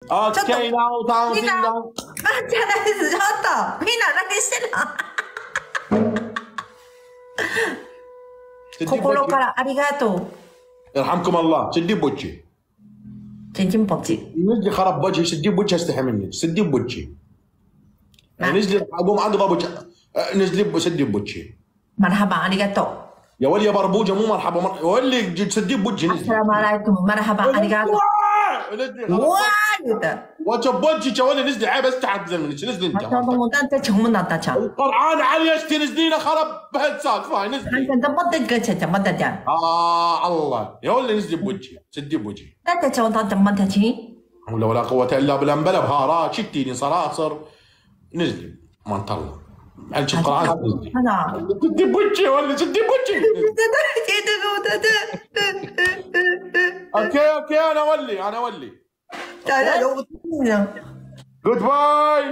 ちょっと、OK な、楽しいな。じゃないです。ちょっと、みんな何してんの？心からありがとう。يرحمكم الله. سدي بوجهي. 真金箔纸。 نزلي خرب بوجهي. سدي بوجهي استحي منك. سدي بوجهي. نزلي اقوم اقضب وجهي. نزلي سدي بوجهي. مرحبا، ありがとう。 يا ولي يا بربوجه مو مرحبا ولي سدي بوجهي. نزلي. السلام عليكم. مرحبا، ありがとう。 وجه بوجهي يا ولي. نزلي عيب استحي منك. نزلي انت. القرعان علي اشتي. نزلينا خرب بهالسالفه. نزلي. الله يا ولي. نزلي بوجهي. سدي بوجهي. ولا قوة الا بالله. بهارات شتيني صراصر. نزلي ما نطلع. على القرآن. سدي بوجهي ولا سدي بوجهي. اوكي انا ولي. جود باي.